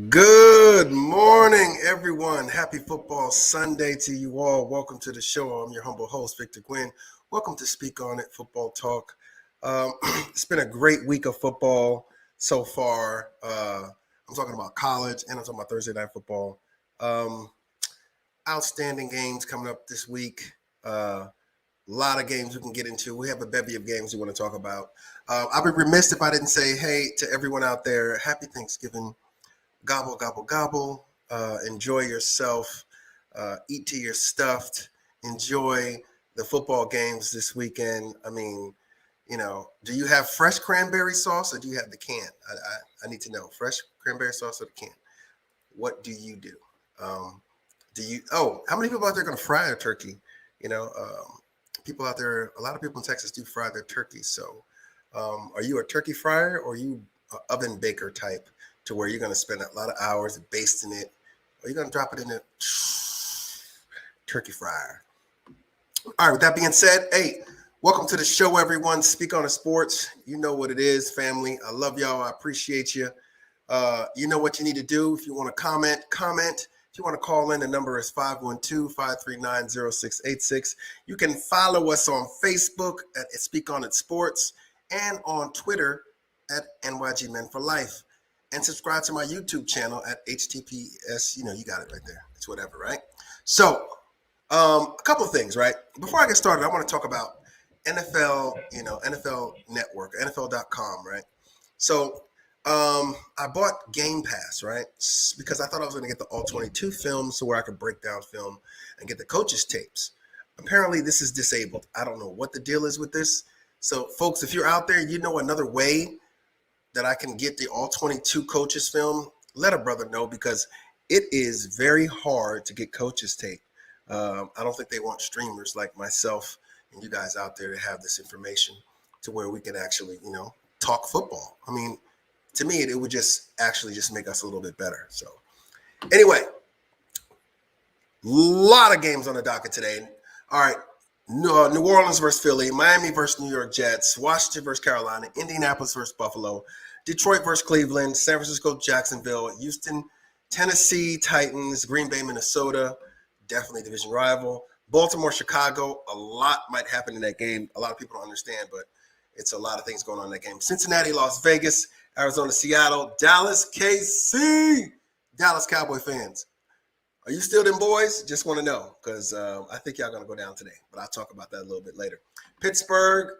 Good morning, everyone. Happy Football Sunday to you all. Welcome to the show. I'm your humble host, Victor Gwynn. Welcome to Speak On It Football Talk. It's been a great week of football so far. I'm talking about college and I'm talking about Thursday night football. Um, Outstanding games coming up this week. A lot of games we can get into. We have a bevy of games we want to talk about. I'd be remiss if I didn't say, hey, to everyone out there, happy Thanksgiving. Gobble, gobble, gobble. Enjoy yourself. Eat till you're stuffed. Enjoy the football games this weekend. I mean, do you have fresh cranberry sauce or do you have the can? I need to know. Fresh cranberry sauce or the can? What do you do? How many people out there are going to fry a turkey? You know, people out there, a lot of people in Texas do fry their turkeys. So, are you a turkey fryer or are you an oven baker type to where you're going to spend a lot of hours basting it or you're going to drop it in a turkey fryer? All right, with that being said, hey, welcome to the show, everyone. Speak on the Sports. You know what it is, family. I love y'all. I appreciate you. You know what you need to do. If you want to comment. If you want to call in, the number is 512-539-0686. You can follow us on Facebook at Speak On It Sports and on Twitter at NYG Men for Life. And subscribe to my YouTube channel at HTTPS. You got it right there. It's whatever, right? So, a couple of things, right? Before I get started, I want to talk about NFL, NFL Network, NFL.com, right? So, I bought Game Pass, right? Because I thought I was going to get the all 22 films so where I could break down film and get the coaches' tapes. Apparently, this is disabled. I don't know what the deal is with this. So, folks, if you're out there, you know another way that I can get the all 22 coaches film, let a brother know because it is very hard to get coaches tape. I don't think they want streamers like myself and you guys out there to have this information to where we can actually, talk football. I mean, to me, it would just make us a little bit better. So anyway, a lot of games on the docket today. All right. New Orleans versus Philly, Miami versus New York Jets, Washington versus Carolina, Indianapolis versus Buffalo, Detroit versus Cleveland, San Francisco, Jacksonville, Houston, Tennessee, Titans, Green Bay, Minnesota, definitely division rival, Baltimore, Chicago. A lot might happen in that game. A lot of people don't understand, but it's a lot of things going on in that game. Cincinnati, Las Vegas, Arizona, Seattle, Dallas, KC, Dallas Cowboy fans. Are you still them boys? Just want to know because I think y'all going to go down today, but I'll talk about that a little bit later. Pittsburgh,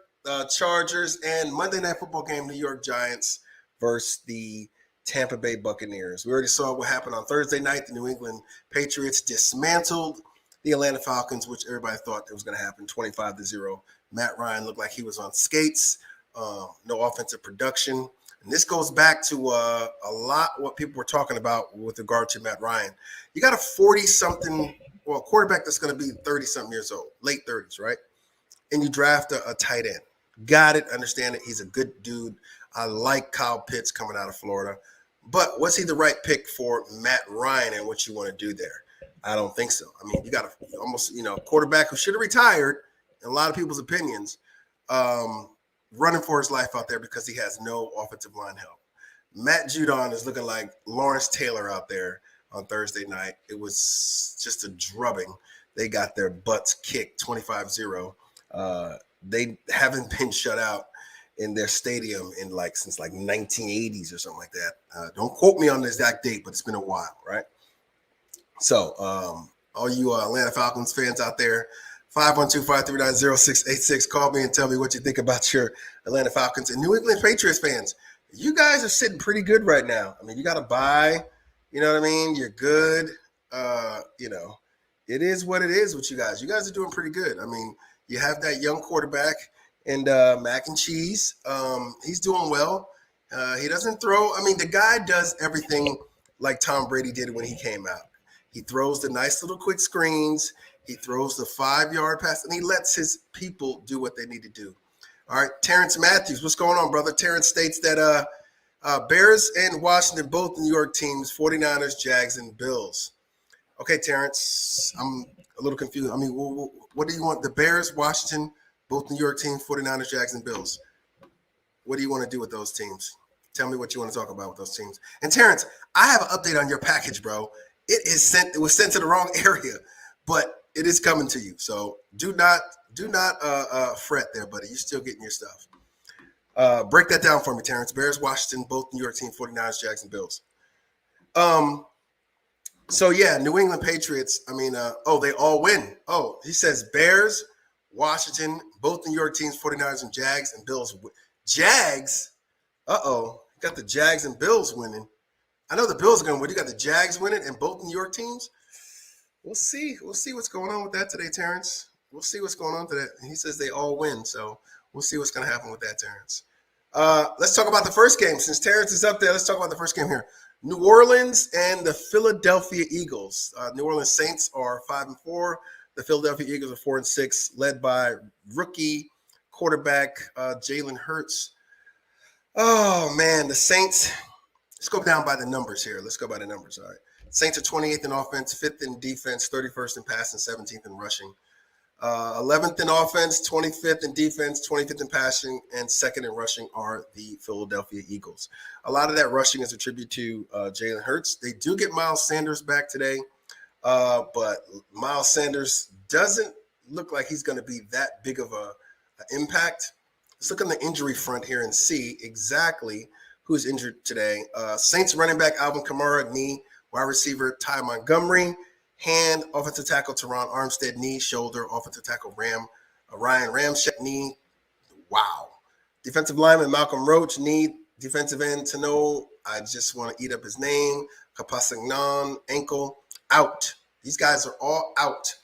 Chargers, and Monday Night Football game, New York Giants versus the Tampa Bay Buccaneers. We already saw what happened on Thursday night. The New England Patriots dismantled the Atlanta Falcons, which everybody thought it was going to happen 25-0. Matt Ryan looked like he was on skates, no offensive production. And this goes back to a lot what people were talking about with regard to Matt Ryan. You got a 40-something, quarterback that's going to be 30-something years old, late 30s, right? And you draft a tight end. Got it, understand it. He's a good dude. I like Kyle Pitts coming out of Florida. But was he the right pick for Matt Ryan and what you want to do there? I don't think so. I mean, you got a almost, quarterback who should have retired, in a lot of people's opinions, running for his life out there because he has no offensive line help. Matt Judon is looking like Lawrence Taylor out there on Thursday night. It was just a drubbing. They got their butts kicked 25-0. They haven't been shut out in their stadium since 1980s or something like that. Don't quote me on the exact date, but it's been a while, right? So all you Atlanta Falcons fans out there, 512-539-0686. Call me and tell me what you think about your Atlanta Falcons and New England Patriots fans. You guys are sitting pretty good right now. I mean, you got to buy. You know what I mean? You're good. It is what it is with you guys. You guys are doing pretty good. I mean, you have that young quarterback and Mac and Cheese. He's doing well. He doesn't throw. I mean, the guy does everything like Tom Brady did when he came out. He throws the nice little quick screens. He throws the 5-yard pass, and he lets his people do what they need to do. All right, Terrence Matthews, what's going on, brother? Terrence states that Bears and Washington, both New York teams, 49ers, Jags, and Bills. Okay, Terrence, I'm a little confused. I mean, what do you want? The Bears, Washington, both New York teams, 49ers, Jags, and Bills. What do you want to do with those teams? Tell me what you want to talk about with those teams. And Terrence, I have an update on your package, bro. It was sent to the wrong area, but it is coming to you. So do not fret there, buddy. You're still getting your stuff. Break that down for me, Terrence. Bears, Washington, both New York team, 49ers, Jags, and Bills. So yeah, New England Patriots. I mean, they all win. Oh, he says Bears, Washington, both New York teams, 49ers and Jags, and Bills. Jags? Got the Jags and Bills winning. I know the Bills are going to win. You got the Jags winning and both New York teams? We'll see. We'll see what's going on with that today, Terrence. We'll see what's going on today. He says they all win, so we'll see what's going to happen with that, Terrence. Let's talk about the first game. Since Terrence is up there, let's talk about the first game here. New Orleans and the Philadelphia Eagles. New Orleans Saints are 5-4. The Philadelphia Eagles are 4-6, led by rookie quarterback Jalen Hurts. Oh, man, the Saints. Let's go down by the numbers here. Let's go by the numbers. All right. Saints are 28th in offense, 5th in defense, 31st in passing, 17th in rushing. 11th in offense, 25th in defense, 25th in passing, and 2nd in rushing are the Philadelphia Eagles. A lot of that rushing is attributed to Jalen Hurts. They do get Miles Sanders back today, but Miles Sanders doesn't look like he's going to be that big of an impact. Let's look on the injury front here and see exactly who's injured today. Saints running back Alvin Kamara, knee. Wide receiver Ty Montgomery, hand. Offensive tackle Teron Armstead, knee. Shoulder. Offensive tackle Ryan Ramczyk, knee. Wow. Defensive lineman Malcolm Roach, knee. Defensive end Tano, I just want to eat up his name. Kapasagnan, ankle, out. These guys are all out.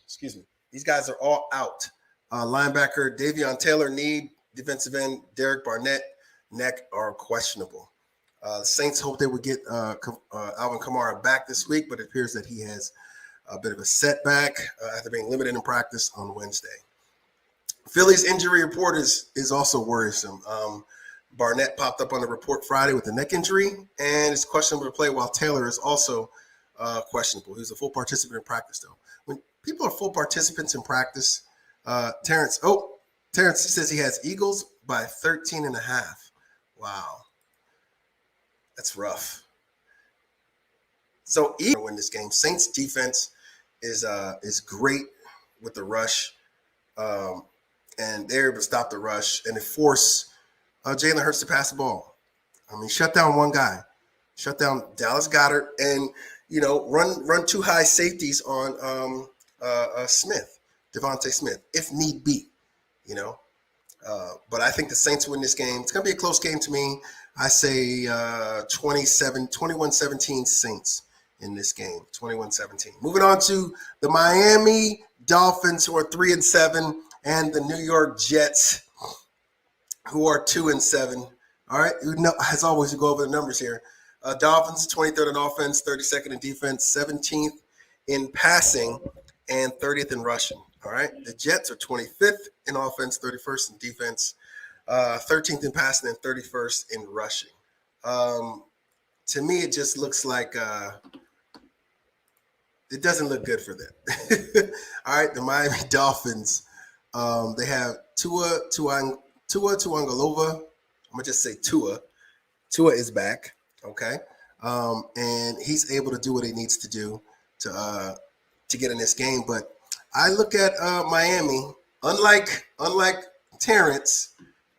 Excuse me. These guys are all out. Linebacker Davion Taylor, knee. Defensive end Derek Barnett, neck are questionable. The Saints hope they would get Alvin Kamara back this week, but it appears that he has a bit of a setback after being limited in practice on Wednesday. Philly's injury report is also worrisome. Barnett popped up on the report Friday with a neck injury and is questionable to play, while Taylor is also questionable. He was a full participant in practice, though. When people are full participants in practice, Terrence says he has Eagles by 13.5. Wow. That's rough. So even win this game, Saints defense is great with the rush, and they're able to stop the rush and force Jalen Hurts to pass the ball. I mean, shut down one guy, shut down Dallas Goedert, and run two high safeties on Devontae Smith, if need be. But I think the Saints win this game. It's going to be a close game to me. I say 21-17 Saints in this game, 21-17. Moving on to the Miami Dolphins, who are 3-7, and the New York Jets, who are 2-7. All right, as always, we go over the numbers here. Dolphins, 23rd in offense, 32nd in defense, 17th in passing, and 30th in rushing. All right, the Jets are 25th in offense, 31st in defense, 13th in passing, and 31st in rushing. To me, it just looks like it doesn't look good for them. All right, the Miami Dolphins, they have Tua Tagovailoa. I'm gonna just say Tua. Tua is back, okay, and he's able to do what he needs to do to get in this game. But I look at Miami, unlike Terrence,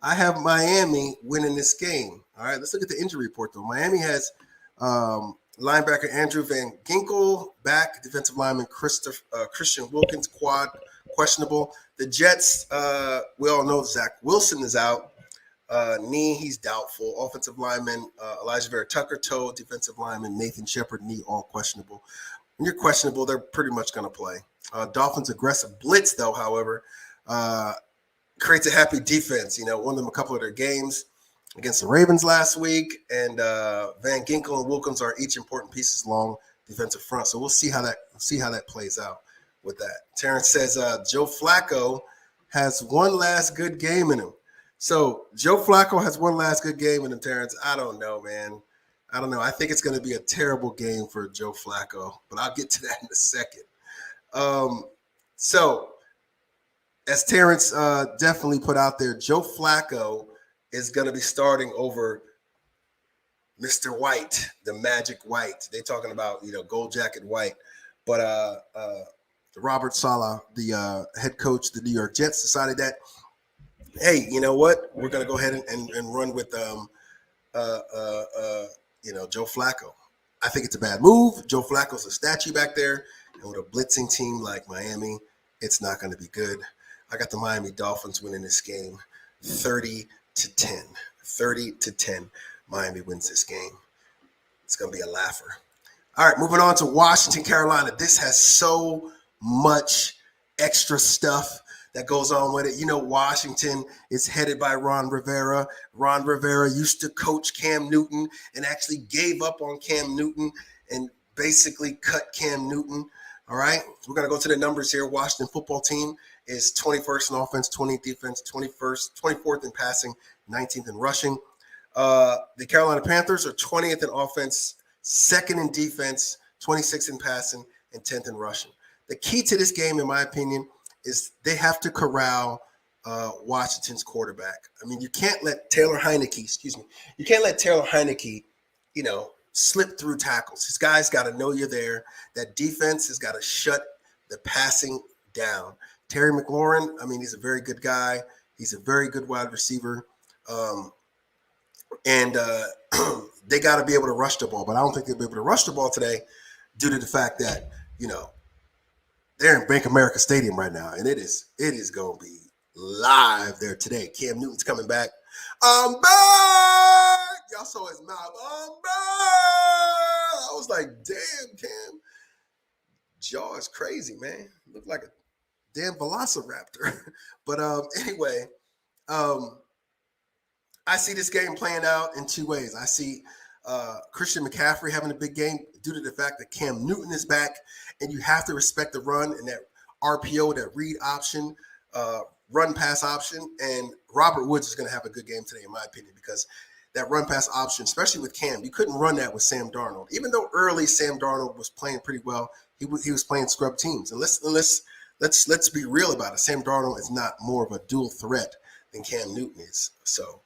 I have Miami winning this game. All right, let's look at the injury report, though. Miami has linebacker Andrew Van Ginkel back, defensive lineman Christian Wilkins, quad, questionable. The Jets, we all know Zach Wilson is out. Knee, he's doubtful. Offensive lineman Elijah Vera Tucker, toe. Defensive lineman Nathan Shepard, knee, all questionable. When you're questionable, they're pretty much going to play. Dolphins' aggressive blitz, though, however, creates a happy defense. Won them a couple of their games against the Ravens last week, and Van Ginkel and Wilkins are each important pieces along defensive front. So we'll see how that plays out with that. Terrence says Joe Flacco has one last good game in him. So Joe Flacco has one last good game in him, Terrence. I don't know, man. I don't know. I think it's going to be a terrible game for Joe Flacco, but I'll get to that in a second. So as Terrence definitely put out there, Joe Flacco is going to be starting over Mr. White, the Magic White. They're talking about, gold jacket White. But Robert Saleh, the head coach of the New York Jets, decided that, hey, you know what? We're going to go ahead and run with, Joe Flacco. I think it's a bad move. Joe Flacco's a statue back there. And with a blitzing team like Miami, it's not going to be good. I got the Miami Dolphins winning this game 30-10. 30-10. Miami wins this game. It's going to be a laugher. All right, moving on to Washington, Carolina. This has so much extra stuff that goes on with it. Washington is headed by Ron Rivera. Ron Rivera used to coach Cam Newton and actually gave up on Cam Newton and basically cut Cam Newton. All right, we're going to go to the numbers here. Washington football team is 21st in offense, 20th defense, 24th in passing, 19th in rushing. The Carolina Panthers are 20th in offense, 2nd in defense, 26th in passing, and 10th in rushing. The key to this game, in my opinion, is they have to corral Washington's quarterback. I mean, you can't let Taylor Heineke, slip through tackles. This guy's got to know you're there. That defense has got to shut the passing down. Terry McLaurin, he's a very good guy. He's a very good wide receiver. And they got to be able to rush the ball. But I don't think they'll be able to rush the ball today due to the fact that, they're in Bank America Stadium right now. And it is going to be live there today. Cam Newton's coming back. I'm back! Y'all saw his mouth. I'm back! I was like, damn, Cam. Jaw is crazy, man. Looked like a damn velociraptor. But anyway, I see this game playing out in two ways. I see Christian McCaffrey having a big game due to the fact that Cam Newton is back, and you have to respect the run and that RPO, that read option, run pass option. And Robert Woods is going to have a good game today, in my opinion, because that run pass option, especially with Cam, you couldn't run that with Sam Darnold. Even though early Sam Darnold was playing pretty well, he was playing scrub teams. And let's be real about it. Sam Darnold is not more of a dual threat than Cam Newton is. So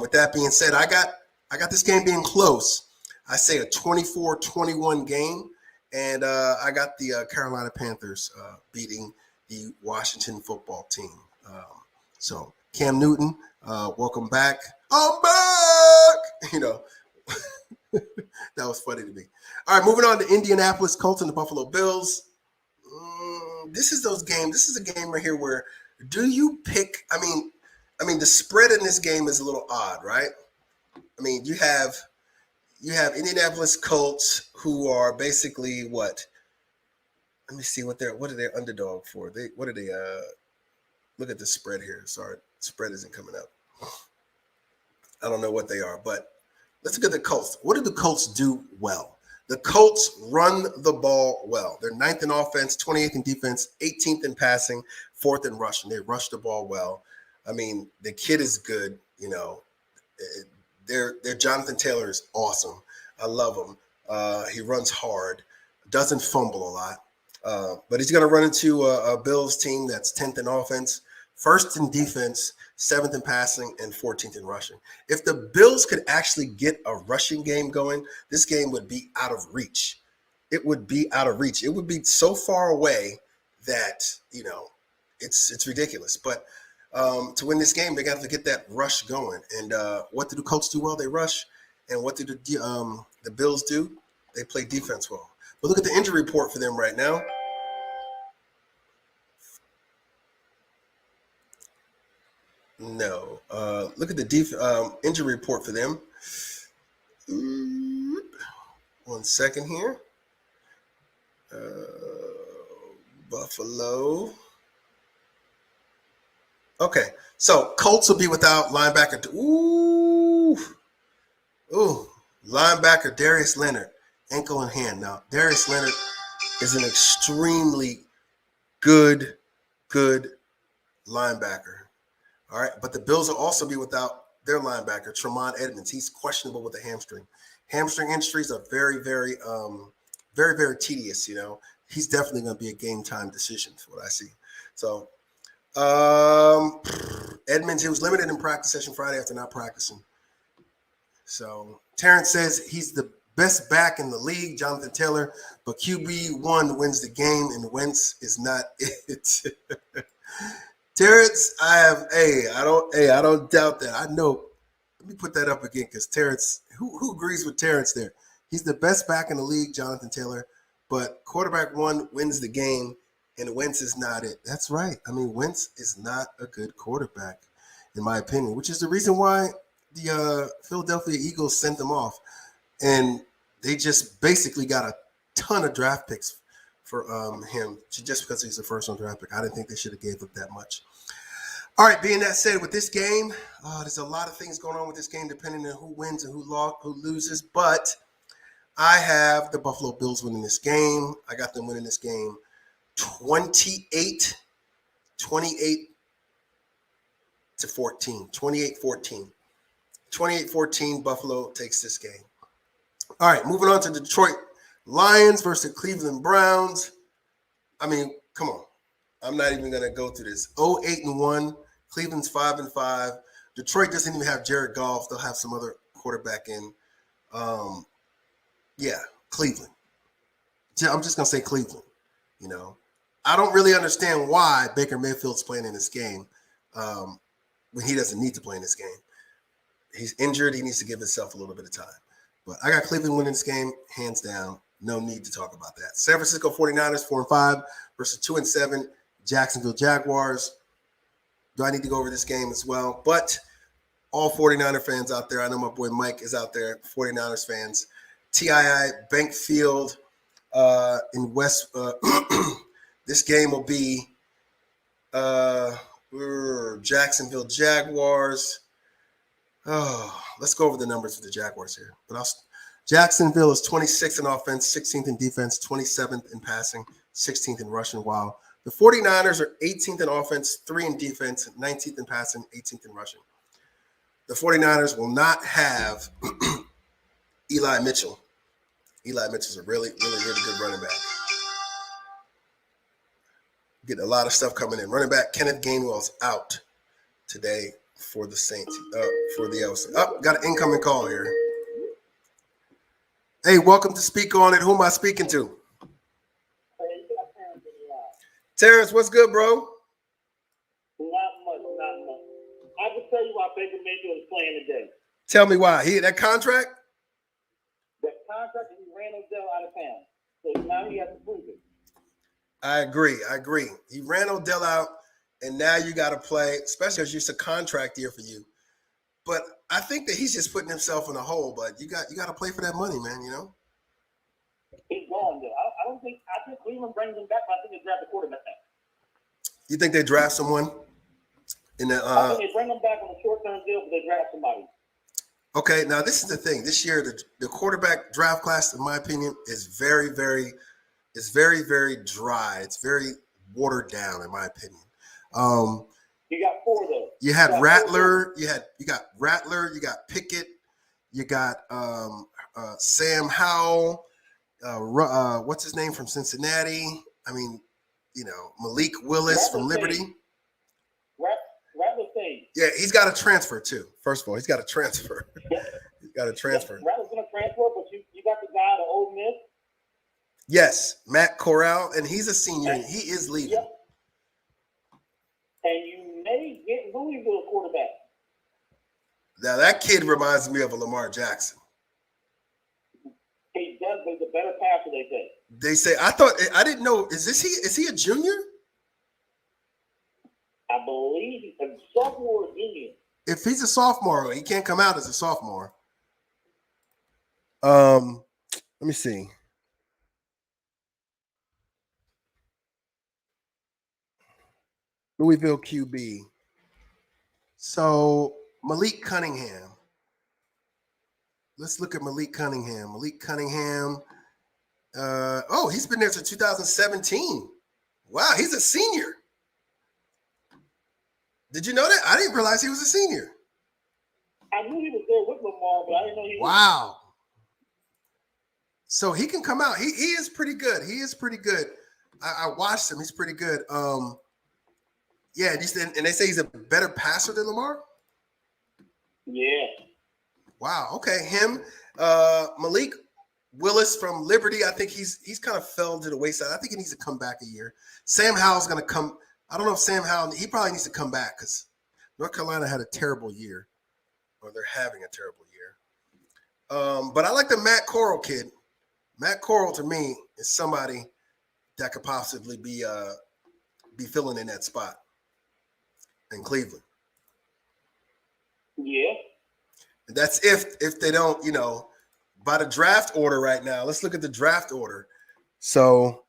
with that being said, I got this game being close. I say a 24-21 game, and I got the Carolina Panthers beating the Washington football team. So Cam Newton, welcome back. I'm back. That was funny to me. All right, moving on to Indianapolis Colts and the Buffalo Bills. This is those games. This is a game right here where do you pick? I mean, the spread in this game is a little odd, right? You have Indianapolis Colts, who are basically what? Let me see what are they underdog for? What are they? Look at the spread here. Sorry, spread isn't coming up. I don't know what they are, but let's look at the Colts. What do the Colts do well? The Colts run the ball well. They're 9th in offense, 28th in defense, 18th in passing, 4th in rushing. They rush the ball well. The kid is good. Their Jonathan Taylor is awesome. I love him. He runs hard, doesn't fumble a lot. But he's going to run into a Bills team that's 10th in offense, 1st in defense, 7th in passing, and 14th in rushing. If the Bills could actually get a rushing game going, this game would be out of reach. It would be out of reach. It would be so far away that, it's ridiculous. But to win this game, they got to get that rush going. And what do the Colts do well? They rush. And what do the Bills do? They play defense well. But look at the injury report for them right now. No. Look at the injury report for them. 1 second here. Buffalo. Okay, so Colts will be without linebacker. Linebacker Darius Leonard, ankle and hand. Now, Darius Leonard is an extremely good linebacker. All right, but the Bills will also be without their linebacker, Tremont Edmonds. He's questionable with a hamstring. Hamstring injuries are very, very, very, very tedious. He's definitely going to be a game time decision for what I see. So Edmonds, he was limited in practice session Friday after not practicing. So Terrence says he's the best back in the league, Jonathan Taylor, but QB1 wins the game and Wentz is not it. Terrence, I don't doubt that. I know. Let me put that up again because Terrence, who agrees with Terrence there? He's the best back in the league, Jonathan Taylor, but quarterback one wins the game and Wentz is not it. That's right. I mean, Wentz is not a good quarterback, in my opinion, which is the reason why the Philadelphia Eagles sent them off. And they just basically got a ton of draft picks for him just because he's the first round draft pick. I didn't think they should have gave up that much. All right, being that said, with this game, there's a lot of things going on with this game depending on who wins and who loses. But I have the Buffalo Bills winning this game. I got them winning this game 28 to 14. 28-14. 28-14, Buffalo takes this game. All right, moving on to Detroit Lions versus Cleveland Browns. I mean, come on. I'm not even going to go through this. 0-8-1. Cleveland's 5-5. Detroit doesn't even have Jared Goff. They'll have some other quarterback in. Cleveland. I'm just going to say Cleveland. You know, I don't really understand why Baker Mayfield's playing in this game when he doesn't need to play in this game. He's injured. He needs to give himself a little bit of time. But I got Cleveland winning this game, hands down. No need to talk about that. San Francisco 49ers, 4-5 versus 2-7 Jacksonville Jaguars. Do I need to go over this game as well? But all 49er fans out there, I know my boy Mike is out there, 49ers fans. TII Bank Field in West. This game will be Jacksonville Jaguars. Oh, let's go over the numbers for the Jaguars here. But Jacksonville is 26th in offense, 16th in defense, 27th in passing, 16th in rushing, while the 49ers are 18th in offense, 3 in defense, 19th in passing, 18th in rushing. The 49ers will not have Eli Mitchell. Eli Mitchell's a really, really, really good running back. Getting a lot of stuff coming in. Running back Kenneth Gainwell's out today for the Saints, for the LC. Got an incoming call here. Hey, welcome to Speak On It. Who am I speaking to? Terrence, what's good, bro? Not much. I can tell you why Baker Mayfield is playing today. Tell me why. That contract? That contract, he ran Odell out of town. So now he has to prove it. I agree. He ran Odell out, and now you got to play, especially as it's a contract year for you. But I think that he's just putting himself in a hole. But you got to play for that money, man. You know. He's gone though. I think Cleveland brings him back. But I think they draft a quarterback. You think they draft someone in the? I think they bring him back on a short-term deal, but they draft somebody. Okay, now this is the thing. This year, the quarterback draft class, in my opinion, is very, very dry. It's very watered down, in my opinion. You got 4 though. You had Rattler. You got Rattler. You got Pickett. You got Sam Howell. What's his name from Cincinnati? I mean, you know, Malik Willis from Liberty. Rattler State. Yeah, he's got to transfer too. First of all, he's got to transfer. He's got to transfer. Rattler's going to transfer, but you got the guy at Ole Miss. Yes, Matt Corral, and he's a senior, and he is leaving. Yep. And you may get Louisville quarterback. Now that kid reminds me of a Lamar Jackson. He does, but he's a better passer, they say. They say I didn't know. Is he a junior? I believe he's a sophomore or junior. If he's a sophomore, he can't come out as a sophomore. Let me see. Louisville QB. So Malik Cunningham. Let's look at Malik Cunningham. He's been there since 2017. Wow, he's a senior. Did you know that? I didn't realize he was a senior. I knew he was there with Lamar, but I didn't know he was. Wow. So he can come out. He is pretty good. I watched him. He's pretty good. Yeah, and they say he's a better passer than Lamar? Yeah. Wow. Okay. Him, Malik Willis from Liberty. I think he's kind of fell to the wayside. I think he needs to come back a year. Sam Howell's going to come. I don't know if Sam Howell. He probably needs to come back because North Carolina had a terrible year, or they're having a terrible year. But I like the Matt Corral kid. Matt Corral to me is somebody that could possibly be filling in that spot in Cleveland. Yeah. And that's if they don't, by the draft order right now. Let's look at the draft order. So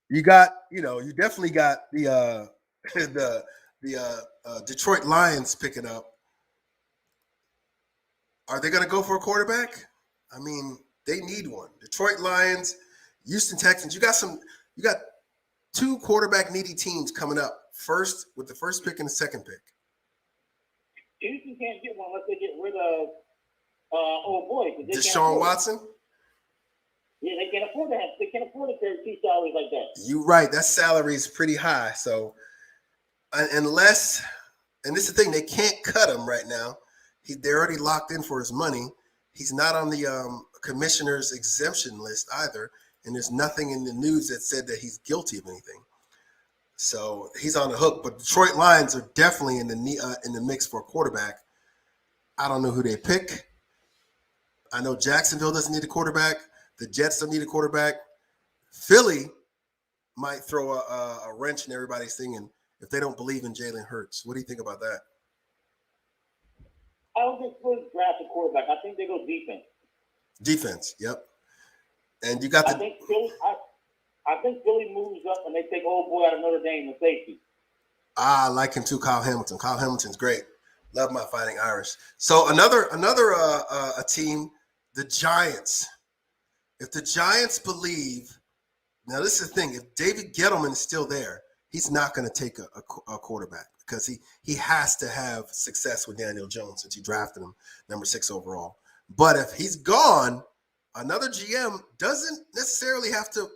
you got, you definitely got the Detroit Lions picking up. Are they going to go for a quarterback? I mean, they need one. Detroit Lions, Houston Texans. You got two quarterback needy teams coming up. First with the first pick and the second pick. Houston can't get one unless they get rid of old boy. Deshaun Watson. Yeah, they can't afford that. They can't afford to pay two salaries like that. You're right. That salary is pretty high. So unless, and this is the thing, they can't cut him right now. They're already locked in for his money. He's not on the commissioner's exemption list either, and there's nothing in the news that said that he's guilty of anything. So he's on the hook. But Detroit Lions are definitely in the mix for a quarterback. I don't know who they pick. I know Jacksonville doesn't need a quarterback. The Jets don't need a quarterback. Philly might throw a wrench in everybody's thing, and if they don't believe in Jalen Hurts. What do you think about that? I don't think Philly draft a quarterback. I think they go defense. Defense, yep. And you got I think Philly moves up and they take old boy out of Notre Dame and safety. I like him too, Kyle Hamilton. Kyle Hamilton's great. Love my Fighting Irish. So another a team, the Giants. If the Giants believe, now this is the thing, if David Gettleman is still there, he's not going to take a quarterback because he has to have success with Daniel Jones since you drafted him number 6 overall. But if he's gone, another GM doesn't necessarily have to,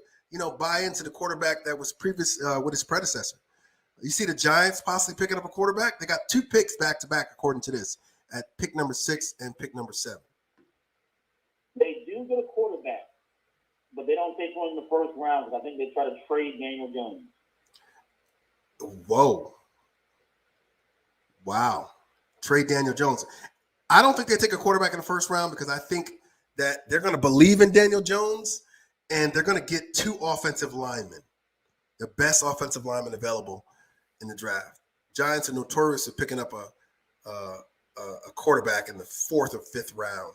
buy into the quarterback that was previous with his predecessor. You see the Giants possibly picking up a quarterback? They got 2 picks back-to-back, according to this, at pick number 6 and pick number 7. They do get a quarterback, but they don't take one in the first round because I think they try to trade Daniel Jones. Whoa. Wow. Trade Daniel Jones. I don't think they take a quarterback in the first round because I think that they're going to believe in Daniel Jones and they're going to get 2 offensive linemen, the best offensive linemen available in the draft. Giants are notorious for picking up a quarterback in the 4th or 5th round.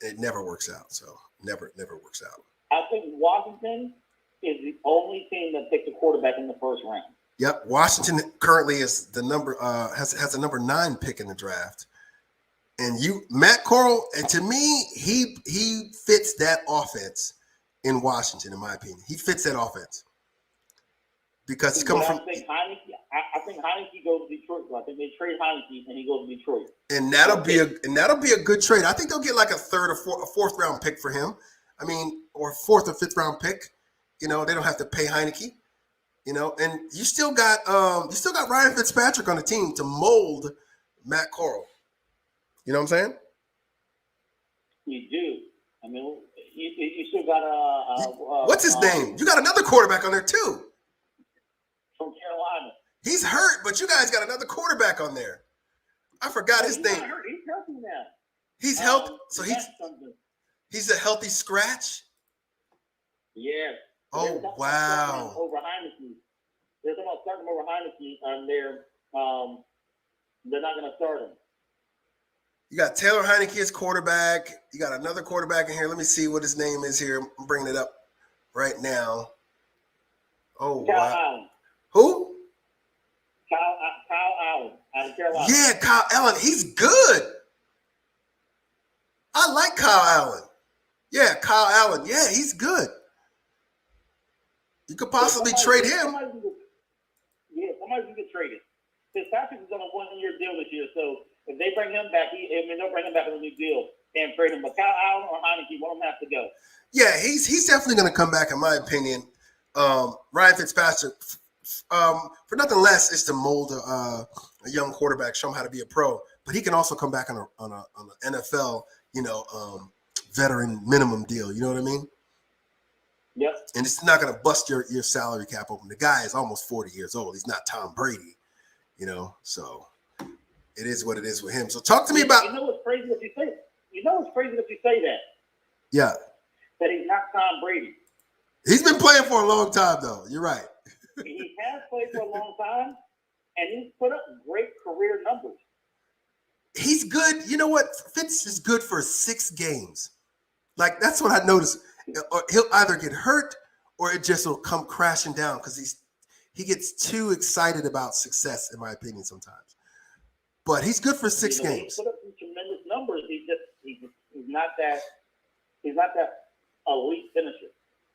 It never works out. So never works out. I think Washington is the only team that picks a quarterback in the first round. Yep. Washington currently is the number has a number 9 pick in the draft. And Matt Corral, and to me, he fits that offense in Washington, in my opinion. He fits that offense. Because he's coming from. I think Heineke goes to Detroit. So I think they trade Heineke and he goes to Detroit. And that'll be a good trade. I think they'll get like a 3rd or 4th round pick for him. I mean, or 4th or 5th round pick. They don't have to pay Heineke. And you still got Ryan Fitzpatrick on the team to mold Matt Corral. You know what I'm saying? You do. I mean, you still got what's his name? You got another quarterback on there too. From Carolina. He's hurt, but you guys got another quarterback on there. I forgot his name. He's healthy now. He's healthy, so he's a healthy scratch. Yeah. Oh wow. Over Heineke. They're talking about starting him over Heineke, and they're not going to start him. You got Taylor Heineke as quarterback. You got another quarterback in here. Let me see what his name is here. I'm bringing it up right now. Oh, Kyle wow. Allen. Who? Kyle Allen out of Carolina. Yeah, Kyle Allen. He's good. I like Kyle Allen. Yeah, Kyle Allen. Yeah, he's good. You could possibly trade him. Somebody can get traded. Fitzpatrick is on a 1-year deal this year, so if they bring him back, they'll bring him back on a new deal and trade him. But Kyle Allen or Heineke, one of them has to go. Yeah, he's definitely going to come back, in my opinion. Ryan Fitzpatrick, for nothing less, is to mold a a young quarterback, show him how to be a pro. But he can also come back on an NFL, veteran minimum deal. You know what I mean? Yep. And it's not going to bust your salary cap open. The guy is almost 40 years old. He's not Tom Brady, so it is what it is with him. So talk to me about. You know what's crazy if you say that? Yeah. That he's not Tom Brady. He's been playing for a long time, though. You're right. He has played for a long time, and he's put up great career numbers. He's good. You know what? Fitz is good for 6 games. Like, that's what I noticed. He'll either get hurt or it just will come crashing down because he gets too excited about success, in my opinion, sometimes. But he's good for 6 games. He put up some tremendous numbers. He's not that elite finisher.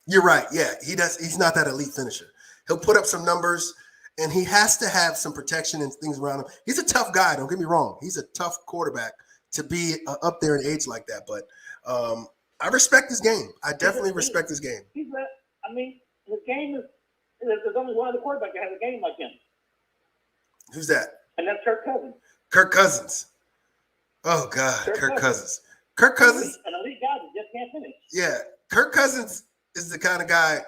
You're right. Yeah, he does. He's not that elite finisher. He'll put up some numbers, and he has to have some protection and things around him. He's a tough guy. Don't get me wrong. He's a tough quarterback to be up there in age like that. But I respect his game. I definitely respect his game. His game is. There's only one other quarterback that has a game like him. Who's that? And that's Kirk Cousins. Kirk Cousins. Oh God, Kirk Cousins. Kirk Cousins. An elite guy that just can't finish. Yeah, Kirk Cousins is the kind of guy.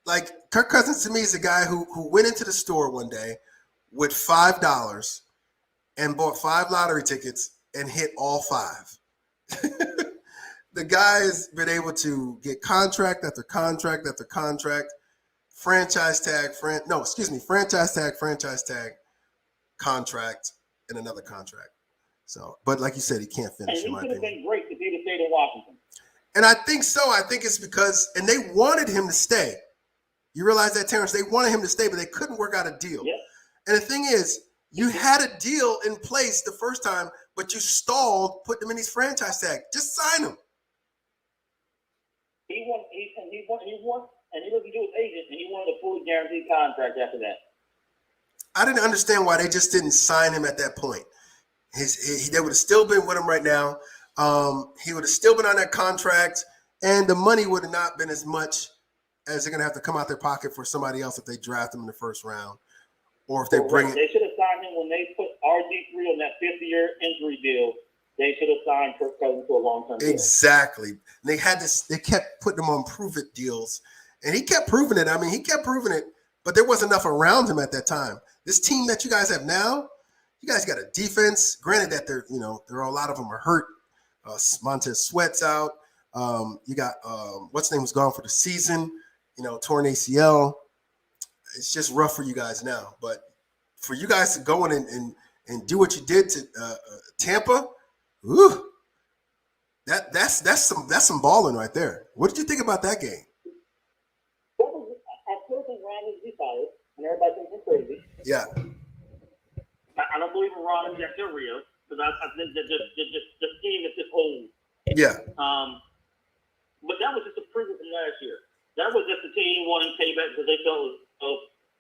Like, Kirk Cousins to me is a guy who went into the store one day with $5 and bought 5 lottery tickets and hit all 5. The guy has been able to get contract after contract after contract, franchise tag, contract, and another contract. So, but like you said, he can't finish. And he could have been great if he'd have stayed in Washington. And I think so. I think it's because, and they wanted him to stay. You realize that, Terrence? They wanted him to stay, but they couldn't work out a deal. Yep. And the thing is, you had a deal in place the first time, but you stalled putting him in his franchise tag. Just sign him. He listened to his agent, and he wanted a fully guaranteed contract after that. I didn't understand why they just didn't sign him at that point. They would have still been with him right now. He would have still been on that contract, and the money would have not been as much as they're going to have to come out their pocket for somebody else if they draft him in the first round, or if they bring. They should have signed him when they put RG3 on that 50-year injury deal. They should have signed Kirk Cousins to a long-term deal. Exactly. They had this. They kept putting him on prove-it deals, and he kept proving it. I mean, he kept proving it, but there wasn't enough around him at that time. This team that you guys have now, you guys got a defense. Granted that there are a lot of them are hurt. Montez Sweat's out. You got what's name was gone for the season. Torn ACL. It's just rough for you guys now. But for you guys to go in and do what you did to Tampa, whew, that's some balling right there. What did you think about that game? I still think Ron is retired, and everybody thinks he's crazy. Yeah. I don't believe in Ron and Jack Del Rio because I think that the scheme is just old. Yeah. But that was just a preview from last year. That was just the team wanting payback because they felt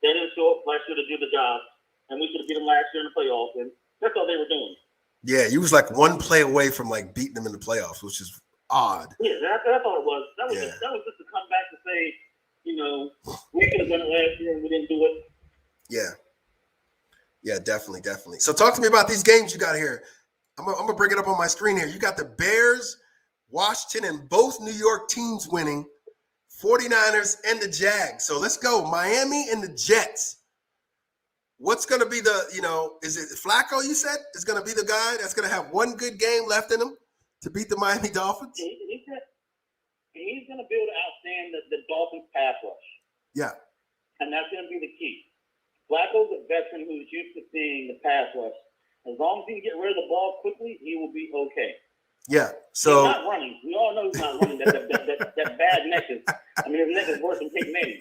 they didn't show up last year to do the job, and we should have beat them last year in the playoffs, and that's all they were doing. Yeah, you was like one play away from like beating them in the playoffs, which is odd. Yeah, that's all it was. That was just to come back to say, we could have done it last year and we didn't do it. Yeah. Yeah, definitely. So talk to me about these games you got here. I'm gonna bring it up on my screen here. You got the Bears, Washington, and both New York teams winning, 49ers and the Jags. So let's go. Miami and the Jets. What's going to be is it Flacco you said is going to be the guy that's going to have one good game left in him to beat the Miami Dolphins? He's going to be able to outstand the Dolphins pass rush. Yeah. And that's going to be the key. Flacco's a veteran who's used to seeing the pass rush. As long as he can get rid of the ball quickly, he will be okay. Yeah. So he's not running. We all know he's not running. That bad neck is. His neck is worse than Peyton Manning.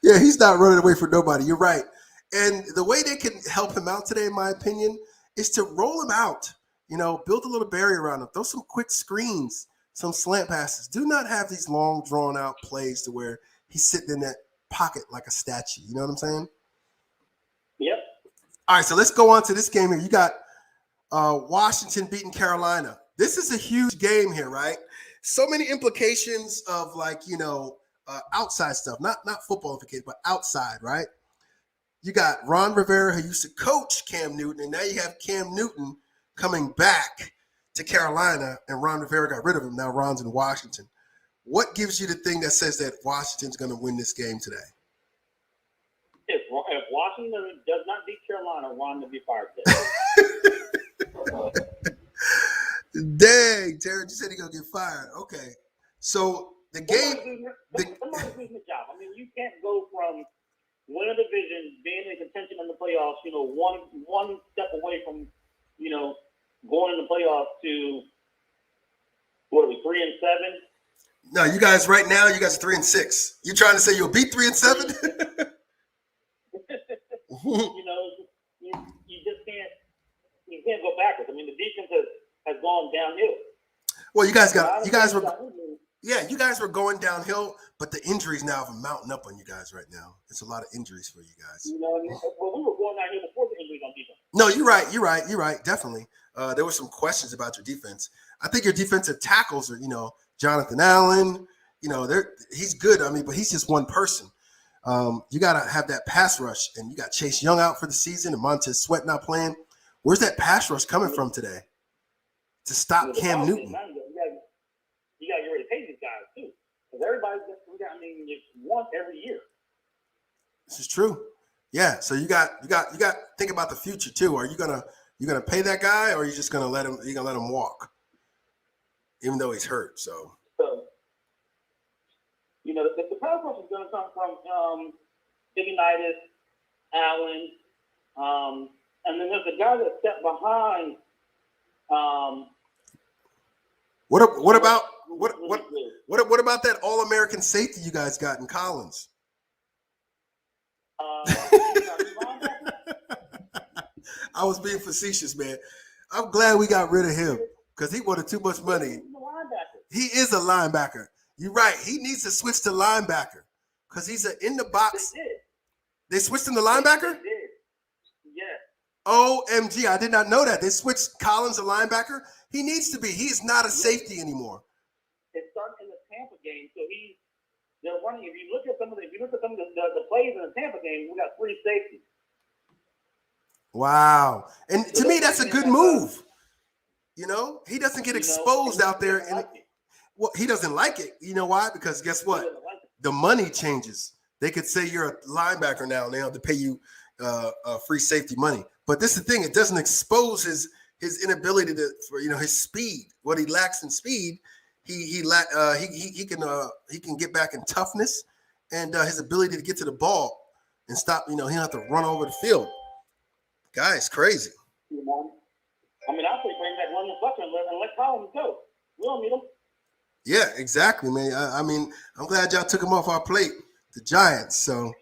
Yeah, he's not running away from nobody. You're right. And the way they can help him out today, in my opinion, is to roll him out. Build a little barrier around him. Throw some quick screens, some slant passes. Do not have these long, drawn-out plays to where he's sitting in that pocket like a statue. You know what I'm saying? Yep. All right, so let's go on to this game here. You got Washington beating Carolina. This is a huge game here, right? So many implications of outside stuff, not football implicated, but outside, right? you got Ron Rivera, who used to coach Cam Newton, and now you have Cam Newton coming back to Carolina, and Ron Rivera got rid of him. Now Ron's in Washington. What gives you the thing that says that Washington's going to win this game today? If Washington does not beat Carolina, Ron will be fired today. Dang, Terry, you said he's going to get fired. Okay. So the game. Somebody's losing the job. I mean, you can't go from winning a division, being in contention in the playoffs, one step away from, going in the playoffs to, what are we, 3-7? No, you guys right now, you guys are 3-6. You trying to say you'll beat 3-7? You just can't go backwards. I mean, the defense has gone downhill. Well, you guys were going downhill, but the injuries now have mounting up on you guys right now. It's a lot of injuries for you guys. Well, we were going downhill before the injuries on defense. No, you're right. Definitely. There were some questions about your defense. I think your defensive tackles are, Jonathan Allen, he's good. I mean, but he's just one person. You got to have that pass rush, and you got Chase Young out for the season and Montez Sweat not playing. Where's that pass rush coming from today to stop Cam Newton? You got to get ready to pay these guys too, because everybody's it's one every year. This is true. Yeah. So you got to think about the future too. Are you gonna pay that guy, or are you just gonna let him walk, even though he's hurt? So the pass rush is going to come from Ioannidis, Allen, and then there's a guy that stepped behind. What about that All-American safety you guys got in Collins? I was being facetious, man. I'm glad we got rid of him because he wanted too much money. He is a linebacker. You're right. He needs to switch to linebacker because he's in the box. They switched him to linebacker? Yeah. OMG, I did not know that. They switched Collins to linebacker. He needs to be. He's not a safety anymore. It started in the Tampa game, so they're running. If you look at some of the plays in the Tampa game, we got 3 safeties. Wow. And to me, that's a good move. He doesn't get exposed out there. Well, he doesn't like it. You know why? Because guess what? The money changes. They could say you're a linebacker now, and they have to pay you free safety money. But this is the thing; it doesn't expose his inability for his speed. What he lacks in speed, he can get back in toughness and his ability to get to the ball and stop. He don't have to run over the field. Guy's crazy. I mean, I'll say bring back London Bucker and let Collins go. We don't need him. Yeah, exactly, man. I mean, I'm glad y'all took him off our plate, the Giants. So,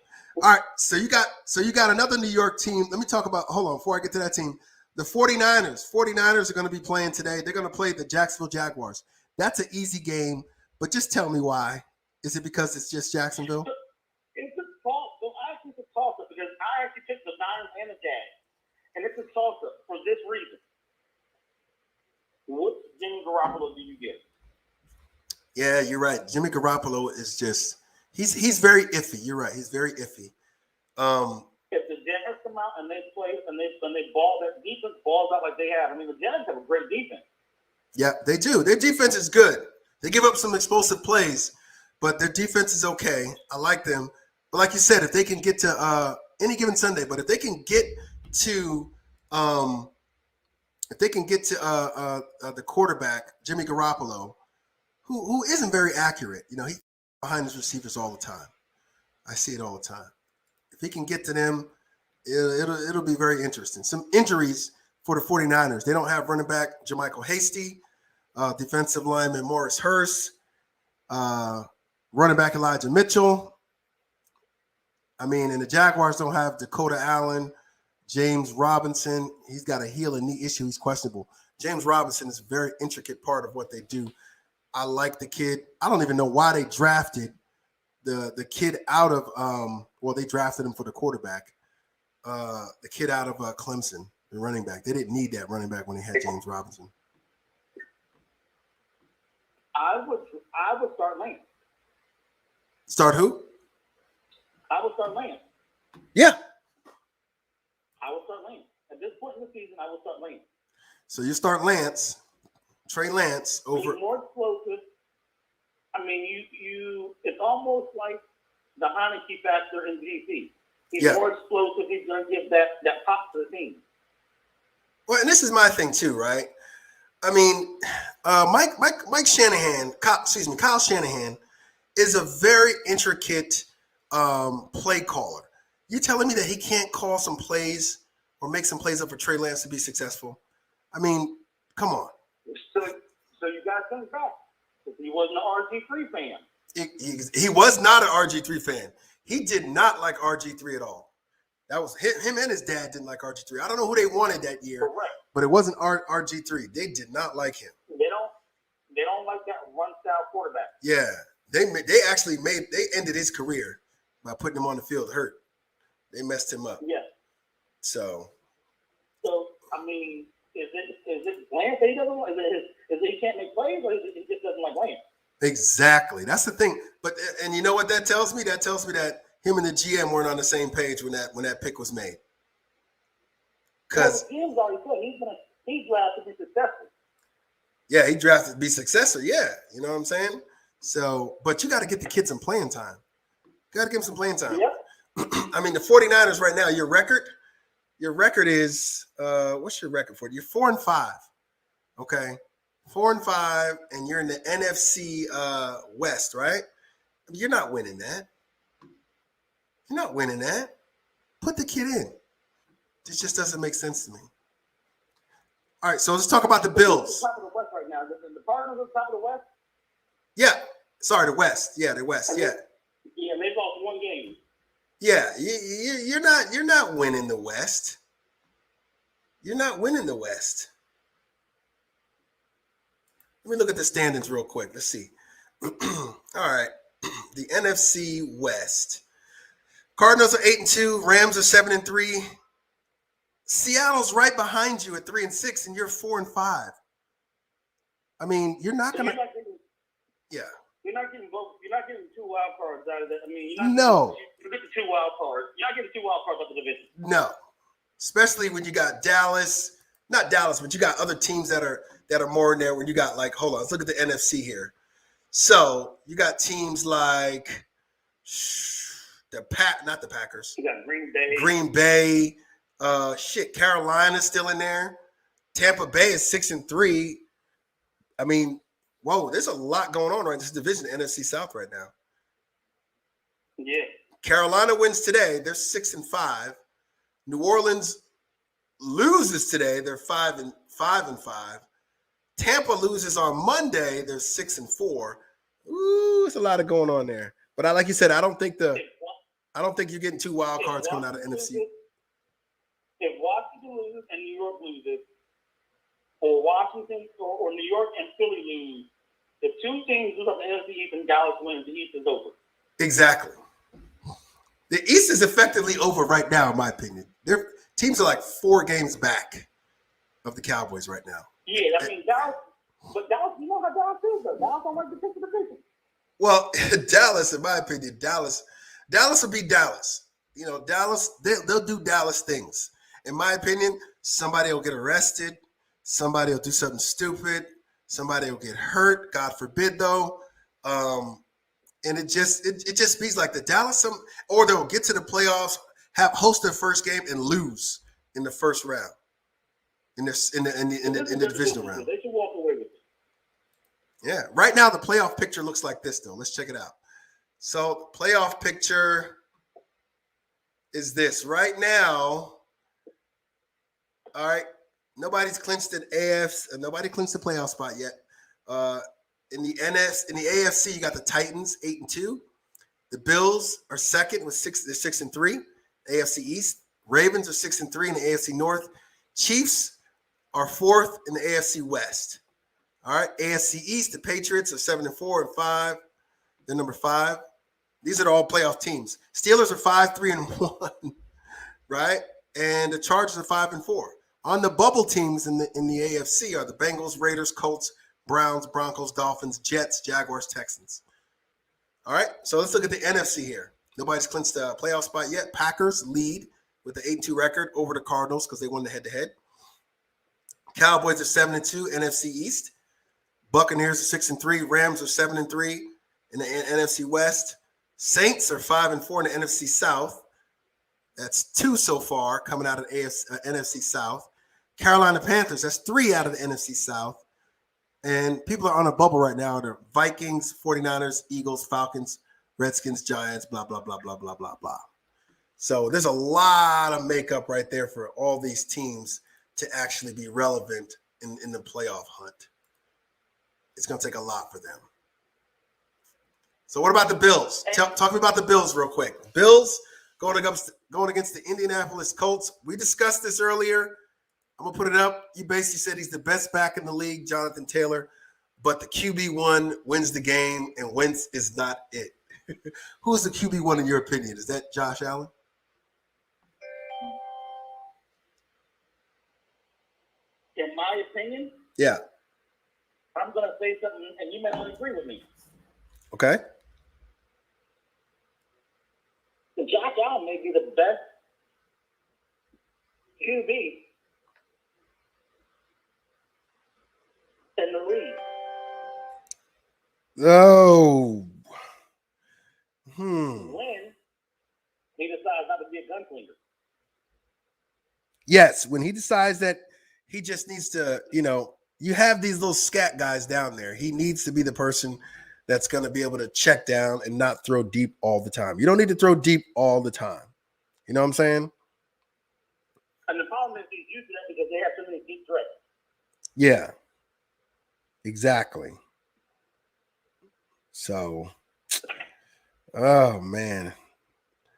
all right. So you got another New York team. Let me talk about. Hold on, before I get to that team, the 49ers. 49ers are going to be playing today. They're going to play the Jacksonville Jaguars. That's an easy game, but just tell me why. Is it because it's just Jacksonville? It's a toss. So I actually it's a toss-up because I actually picked the Niners and the Jags, and it's a toss-up for this reason. What Jimmy Garoppolo do you get? Yeah, you're right. Jimmy Garoppolo is just he's very iffy. You're right. He's very iffy. If the Jaguars come out and they play and they ball, that defense balls out like they have. I mean, the Jags have a great defense. Yeah, they do. Their defense is good. They give up some explosive plays, but their defense is okay. I like them. But like you said, if they can get to any given Sunday, but if they can get to the quarterback, Jimmy Garoppolo, who isn't very accurate. He's behind his receivers all the time. I see it all the time. If he can get to them, it'll be very interesting. Some injuries for the 49ers. They don't have running back Jermichael Hasty, defensive lineman Morris Hurst, running back Elijah Mitchell. I mean, and the Jaguars don't have Dakota Allen, James Robinson. He's got a heel and knee issue. He's questionable. James Robinson is a very intricate part of what they do. I like the kid. I don't even know why they drafted the kid out of they drafted him for the quarterback. The kid out of Clemson, the running back. They didn't need that running back when they had James Robinson. I would start Lance. Start who? I would start Lance. Yeah. I will start Lance. At this point in the season, I will start Lance. So you start Lance, Trey Lance over. He's more explosive. I mean, it's almost like the Heineke factor in DC. He's more explosive. He's going to give that pop to the team. Well, and this is my thing too, right? I mean, Mike Shanahan, Kyle Shanahan, is a very intricate play caller. You telling me that he can't call some plays or make some plays up for Trey Lance to be successful? I mean, come on. So you got to think back. He wasn't an RG3 fan. He was not an RG3 fan. He did not like RG3 at all. That was him and his dad didn't like RG3. I don't know who they wanted that year, Correct. But it wasn't RG3. They did not like him. They don't like that run style quarterback. Yeah, they ended his career by putting him on the field hurt. They messed him up. Yeah. So I mean, is it Lance that he doesn't like? Is it he can't make plays, or is it he just doesn't like Lance? Exactly. That's the thing. But and you know what that tells me? That tells me that him and the GM weren't on the same page when that pick was made. Because the GM's already said he's drafted to be successful. Yeah, he drafted to be successor. Yeah, you know what I'm saying? So, but you got to get the kids some playing time. You got to give them some playing time. Yep. I mean, the 49ers right now, your record is what's your record for it? You're 4-5. Okay. 4-5, and you're in the NFC West, right? You're not winning that. You're not winning that. Put the kid in. This just doesn't make sense to me. All right, so let's talk about the Bills. Top of the West right now. The Cardinals are top of the West. Yeah, sorry, the West. Yeah, the West. Yeah. Yeah, they lost one game. Yeah, you're not winning the West. You're not winning the West. Let me look at the standings real quick. Let's see. All right, the NFC West. Cardinals are 8-2. Rams are 7-3. Seattle's right behind you at 3-6, and you're 4-5. I mean, you're not gonna. Yeah. You're not getting both. You're not getting 2 wild cards out of that. I mean, you get the 2 wild cards. You're not getting 2 wild cards out of the division. No, especially when you got Dallas. Not Dallas, but you got other teams that are more in there. When you got hold on, let's look at the NFC here. So you got teams like not the Packers. You got Green Bay. Green Bay. Carolina's still in there. Tampa Bay is 6-3. I mean, whoa, there's a lot going on right in this division, NFC South right now. Yeah. Carolina wins today. They're 6-5. New Orleans loses today. They're 5-5. Tampa loses on Monday. They're 6-4. Ooh, it's a lot of going on there. But like you said, I don't think you're getting 2 wild cards coming out of NFC. If Washington loses and New York loses, or Washington or New York and Philly lose, if 2 teams lose up the NFC East and Dallas wins, the East is over. Exactly. The East is effectively over right now, in my opinion. Their teams are like 4 games back of the Cowboys right now. Yeah, I mean Dallas, but Dallas, you know how Dallas is though. Dallas don't like to pick the division. Well, Dallas, in my opinion, Dallas will be Dallas. You know, Dallas, they'll do Dallas things. In my opinion, somebody will get arrested. Somebody will do something stupid. Somebody will get hurt. God forbid, though. And it just speaks like the Dallas, or they'll get to the playoffs, host their first game and lose in the first round, in the divisional round. They should walk away with it. Yeah. Right now, the playoff picture looks like this, though. Let's check it out. So the playoff picture is this. Right now, all right, nobody's clinched an AFC. Nobody clinched the playoff spot yet. In the AFC, you got the Titans 8-2. The Bills are second with 6-3. AFC East. Ravens are 6-3 in the AFC North. Chiefs are 4th in the AFC West. All right, AFC East. The Patriots are 7-4 and 5. They're number 5. These are all playoff teams. Steelers are 5-3-1, right? And the Chargers are 5-4. On the bubble teams in the AFC are the Bengals, Raiders, Colts, Browns, Broncos, Dolphins, Jets, Jaguars, Texans. All right, so let's look at the NFC here. Nobody's clinched a playoff spot yet. Packers lead with the 8-2 record over the Cardinals because they won the head-to-head. Cowboys are 7-2, NFC East. Buccaneers are 6-3. Rams are 7-3 in the NFC West. Saints are 5-4 in the NFC South. That's 2 so far coming out of NFC South. Carolina Panthers, that's 3 out of the NFC South. And people are on a bubble right now. The Vikings, 49ers, Eagles, Falcons, Redskins, Giants, blah, blah, blah, blah, blah, blah, blah. So there's a lot of makeup right there for all these teams to actually be relevant in the playoff hunt. It's going to take a lot for them. So what about the Bills? Talk to me about the Bills real quick. Bills going against the Indianapolis Colts. We discussed this earlier. I'm going to put it up. You basically said he's the best back in the league, Jonathan Taylor, but the QB1 wins the game, and Wentz is not it. Who's the QB1 in your opinion? Is that Josh Allen? In my opinion, yeah. I'm going to say something, and you may not agree with me. Okay. Josh Allen may be the best QB in the league. Oh. When he decides not to be a gunslinger. Yes, when he decides that he just needs to, you have these little scat guys down there. He needs to be the person that's going to be able to check down and not throw deep all the time. You don't need to throw deep all the time. You know what I'm saying? And the problem is he's used to that because they have so many deep threats. Yeah, exactly. So, oh, man.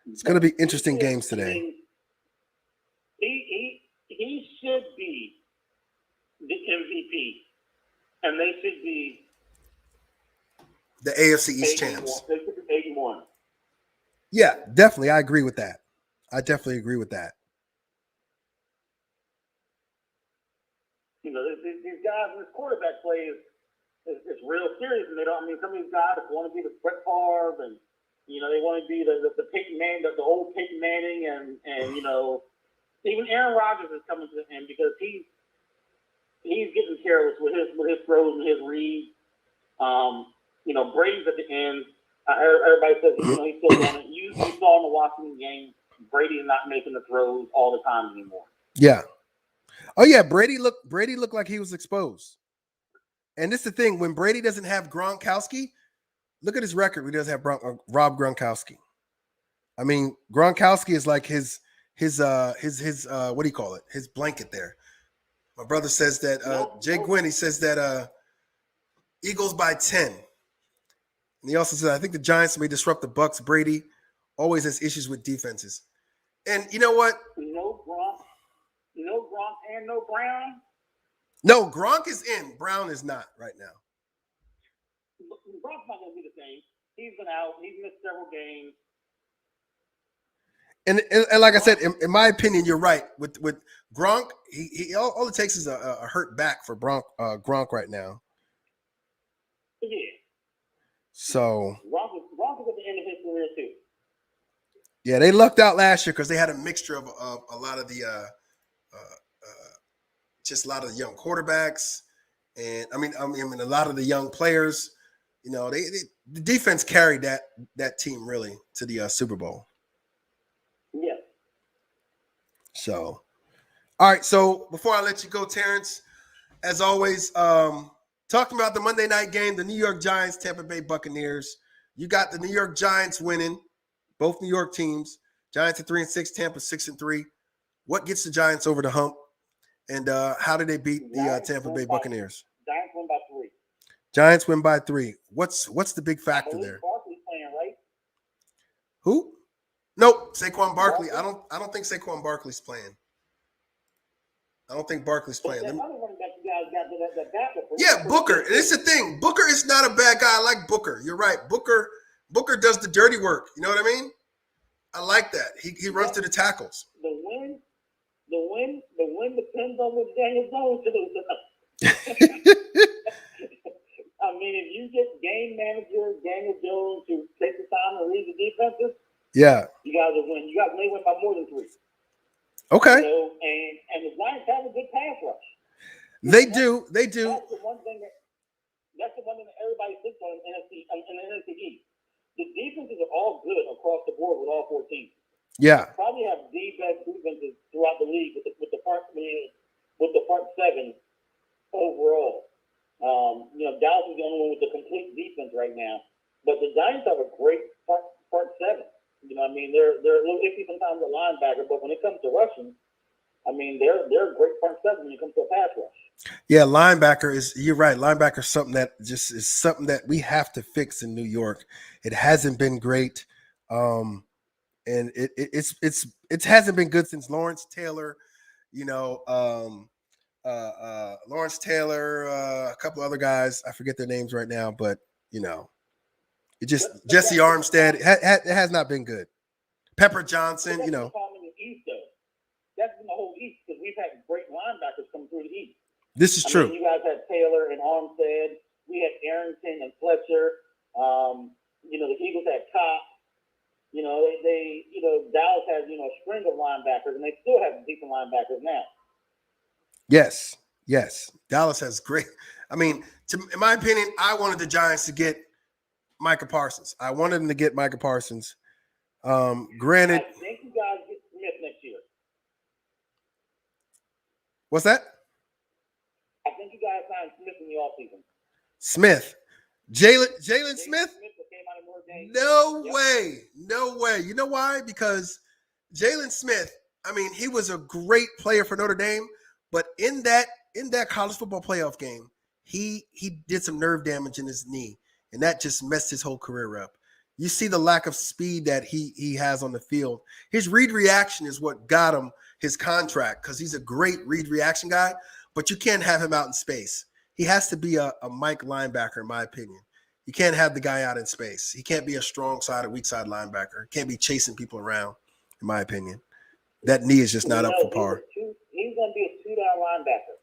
It's going to be interesting games today. He should be the MVP, and they should be the AFC East champs. They should be 81. Yeah, definitely. I agree with that. I definitely agree with that. These guys in this quarterback play is real serious, and they don't. I mean, some of these guys want to be the Brett Favre, and they want to be the Peyton Manning, the old Peyton Manning, and even Aaron Rodgers is coming to him because he's getting careless with his throws and his reads. Brady's at the end. Everybody says he's still doing it. You saw in the Washington game, Brady is not making the throws all the time anymore. Yeah. Oh yeah, Brady looked like he was exposed. And this is the thing: when Brady doesn't have Gronkowski, look at his record. He doesn't have Rob Gronkowski. I mean, Gronkowski is like his what do you call it? His blanket there. My brother says that Jay Gwynn, he says that Eagles by 10. And he also said, I think the Giants may disrupt the Bucs. Brady always has issues with defenses. And you know what? No Gronk and no Brown. No, Gronk is in. Brown is not right now. Gronk's not going to be the same. He's been out. He's missed several games. And like I said, in my opinion, you're right. With Gronk, he all it takes is a hurt back for Gronk right now. Yeah. So Gronk is at the end of his career too. Yeah, they lucked out last year because they had a mixture of a lot of the just a lot of the young quarterbacks, and I mean a lot of the young players. The defense carried that team really to the Super Bowl. Yeah. So, all right. So before I let you go, Terrence, as always, talking about the Monday night game, the New York Giants, Tampa Bay Buccaneers. You got the New York Giants winning, both New York teams. Giants at 3-6, Tampa 6-3. What gets the Giants over the hump? And how did they beat the Tampa Bay Buccaneers? Giants win by 3. Giants win by 3. What's the big factor there? Barkley's playing, right? Who? Nope, Saquon Barkley. I don't think Saquon Barkley's playing. I don't think Barkley's playing. Yeah, Booker. And it's the thing. Booker is not a bad guy. I like Booker. You're right. Booker does the dirty work. You know what I mean? I like that. He runs to the tackles. The win depends on what Daniel Jones does. I mean, if you get game manager Daniel Jones to take the time to read the defenses, yeah, you guys will win. They win by more than 3. Okay. And the Giants have a good pass rush. They do. They do. That's the one thing that everybody thinks on in the NFC East. The defenses are all good across the board with all 4 teams. Yeah. Probably have the best defenses throughout the league with the front 7 overall. Dallas is the only one with the complete defense right now, but the Giants have a great front 7. They're a little iffy sometimes at linebacker, but when it comes to rushing, they're a great front 7 when it comes to a pass rush. Yeah, you're right. Linebacker is something that just is something that we have to fix in New York. It hasn't been great. And it hasn't been good since Lawrence Taylor, Lawrence Taylor, a couple other guys. I forget their names right now, but it just Jesse Armstead. It has not been good. Pepper Johnson, That's the problem in the East, though. That's in the whole East because we've had great linebackers come through the East. This is true. You guys had Taylor and Armstead. We had Arrington and Fletcher. The Eagles had Cox. Dallas has, a string of linebackers, and they still have decent linebackers now. Yes. Dallas has great. In my opinion, I wanted the Giants to get Micah Parsons. I wanted them to get Micah Parsons. Granted. I think you guys get Smith next year. What's that? I think you guys signed Smith in the offseason. Smith. Jalen Smith? No Yep. way. You know why? Because Jalen Smith, he was a great player for Notre Dame, but in that college football playoff game, he did some nerve damage in his knee, and that just messed his whole career up. You see the lack of speed that he has on the field. His read reaction is what got him his contract because he's a great read reaction guy, but you can't have him out in space. He has to be a Mike linebacker, in my opinion. You can't have the guy out in space. He can't be a strong side or weak side linebacker. He can't be chasing people around, in my opinion. That knee is just not up for par. He's going to be a 2-down linebacker.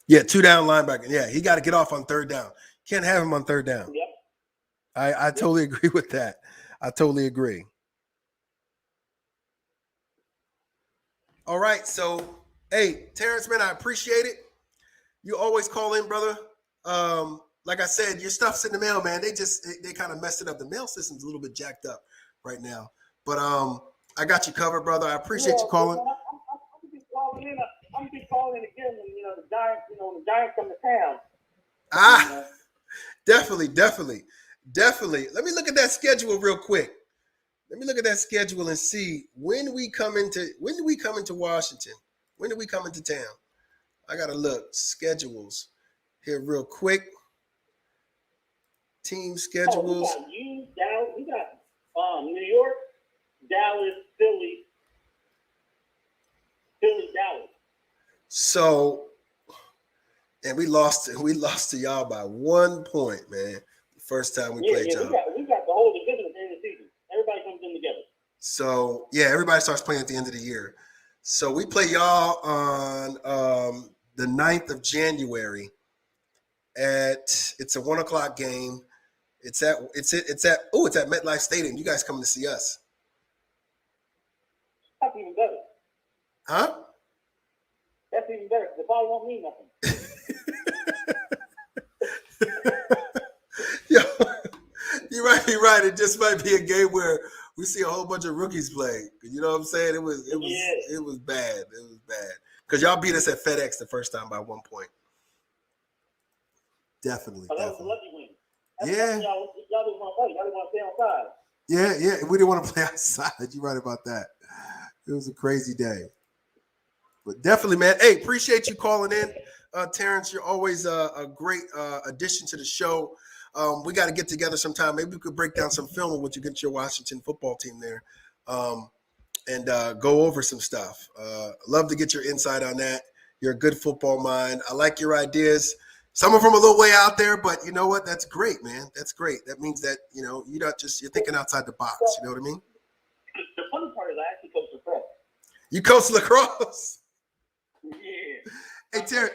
Yeah, 2-down linebacker. Yeah, he got to get off on 3rd down. Can't have him on 3rd down. Yep. I totally agree with that. I totally agree. All right, so, hey, Terrence, man, I appreciate it. You always call in, brother. Like I said, your stuff's in the mail, man. They kind of messed it up. The mail system's a little bit jacked up right now. But I got you covered, brother. I appreciate you calling. I'm gonna be calling in again when the Giants come to town. Definitely. Let me look at that schedule real quick. Let me look at that schedule and see when do we come into Washington? When do we come into town? I gotta look schedules here real quick. Team schedules. We got New York, Dallas, Philly, Dallas. So, and we lost to y'all by 1 point, man. The first time we played y'all. We got the whole division at the end of the season. Everybody comes in together. So everybody starts playing at the end of the year. So we play y'all on the 9th of January. It's a 1:00 game. It's at MetLife Stadium. You guys coming to see us? That's even better. Huh? That's even better. The ball won't mean nothing. Yo, you might be right. It just might be a game where we see a whole bunch of rookies play. You know what I'm saying? It was bad. It was bad because y'all beat us at FedEx the first time by 1 point. Definitely. That was a lucky win. Yeah. Y'all didn't want to play. Y'all didn't want to stay outside. Yeah. We didn't want to play outside. You're right about that. It was a crazy day. But definitely, man. Hey, appreciate you calling in. Terrence, you're always a great addition to the show. We got to get together sometime. Maybe we could break down some film of what you get to your Washington football team there and go over some stuff. Love to get your insight on that. You're a good football mind. I like your ideas. Some of them a little way out there, but you know what? That's great, man. That's great. That means that, you're thinking outside the box. You know what I mean? The funny part is I actually coach lacrosse. You coach lacrosse? Yeah. Hey, Terry,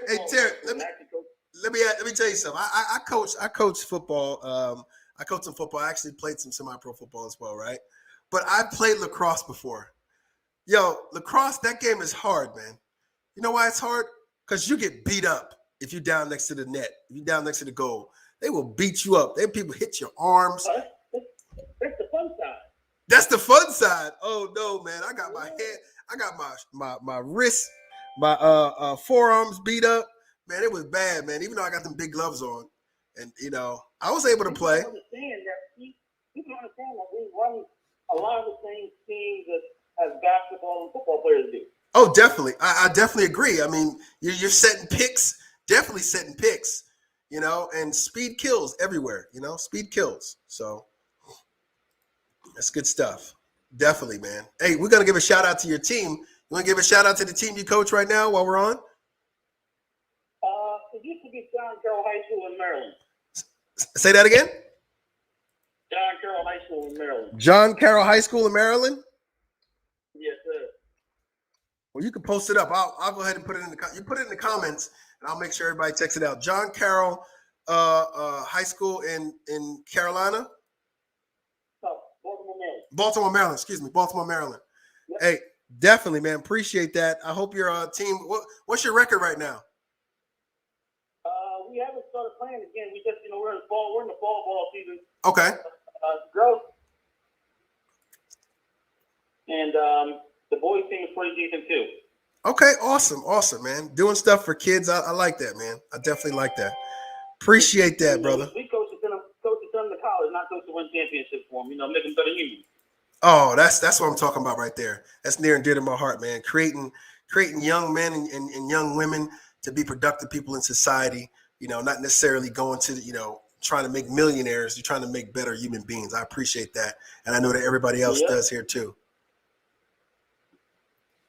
let me tell you something. I coach football. I coach some football. I actually played some semi-pro football as well, right? But I played lacrosse before. Yo, lacrosse, that game is hard, man. You know why it's hard? Because you get beat up if you're down next to the net, if you're down next to the goal. They will beat you up. They people hit your arms. That's the fun side. That's the fun side. Oh no, man. I got my head, I got my wrists, my forearms beat up. Man, it was bad, man. Even though I got them big gloves on. And I was able to play. People understand that we run a lot of the same things as basketball and football players do. Oh, definitely. I definitely agree. I mean, you're setting picks, definitely setting picks, and speed kills everywhere, speed kills. So that's good stuff. Definitely, man. Hey, we're going to give a shout out to your team. You want to give a shout out to the team you coach right now while we're on? It used to be John Carroll High School in Maryland. Say that again? John Carroll High School in Maryland. John Carroll High School in Maryland? Yes, sir. Well, you can post it up. I'll go ahead and put it in you put it in the comments, and I'll make sure everybody checks it out. John Carroll High School in Carolina? No, Baltimore, Maryland. Baltimore, Maryland. Excuse me, Baltimore, Maryland. Yep. Hey, definitely, man. Appreciate that. I hope your team. What's your record right now? We haven't started playing again. We just, we're in the fall ball season. Okay. Growth. And the boys team is pretty decent too. Okay, awesome, man. Doing stuff for kids. I like that, man. I definitely like that. Appreciate that, brother. We coach them to college, not coach to win championships for them. Make them better humans. Oh, that's what I'm talking about right there. That's near and dear to my heart, man. Creating young men and young women to be productive people in society. Not necessarily going to, trying to make millionaires. You're trying to make better human beings. I appreciate that. And I know that everybody else does here too.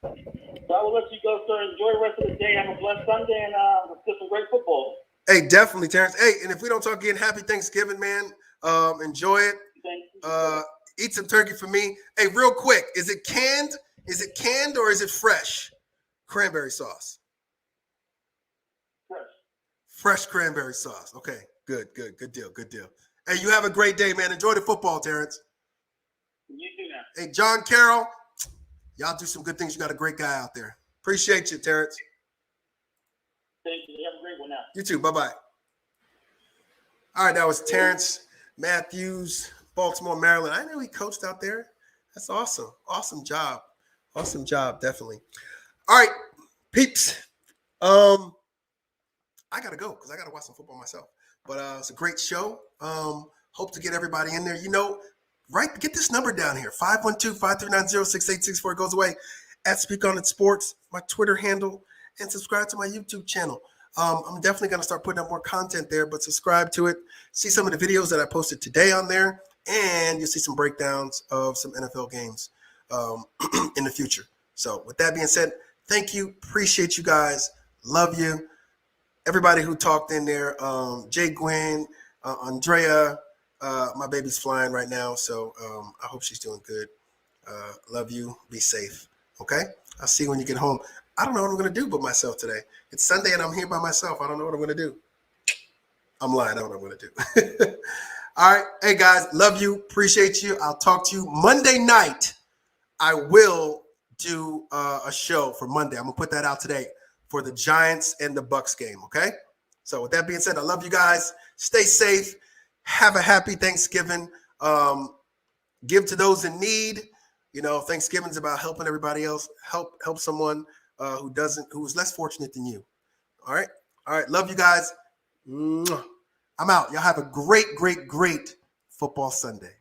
So I will let you go, sir. Enjoy the rest of the day. Have a blessed Sunday, and let's get some great football. Hey, definitely, Terrence. Hey, and if we don't talk again, happy Thanksgiving, man. Enjoy it. Eat some turkey for me. Hey, real quick, is it canned? Is it canned or is it fresh? Cranberry sauce. Fresh cranberry sauce. Okay, good deal. Hey, you have a great day, man. Enjoy the football, Terrence. You too now. Hey, John Carroll, y'all do some good things. You got a great guy out there. Appreciate you, Terrence. Thank you. You have a great one now. You too. Bye-bye. All right, that was Terrence Matthews, Baltimore, Maryland. I knew he coached out there. That's awesome. Awesome job, definitely. All right, peeps. I gotta go because I gotta watch some football myself. But it's a great show. Hope to get everybody in there. Get this number down here: 512-539-0686 it goes away. At Speak On It Sports, my Twitter handle, and subscribe to my YouTube channel. I'm definitely gonna start putting up more content there, but subscribe to it. See some of the videos that I posted today on there, and you'll see some breakdowns of some NFL games in the future. So with that being said, thank you. Appreciate you guys. Love you. Everybody who talked in there, Jay Gwen, Andrea, my baby's flying right now, so I hope she's doing good. Love you. Be safe. Okay? I'll see you when you get home. I don't know what I'm going to do by myself today. It's Sunday and I'm here by myself. I don't know what I'm going to do. I'm lying. I don't know what I'm going to do. All right. Hey, guys. Love you. Appreciate you. I'll talk to you Monday night. I will do a show for Monday. I'm going to put that out today for the Giants and the Bucks game, okay? So with that being said, I love you guys. Stay safe. Have a happy Thanksgiving. Give to those in need. Thanksgiving's about helping everybody else. Help someone who is less fortunate than you. All right. Love you guys. I'm out. Y'all have a great football Sunday.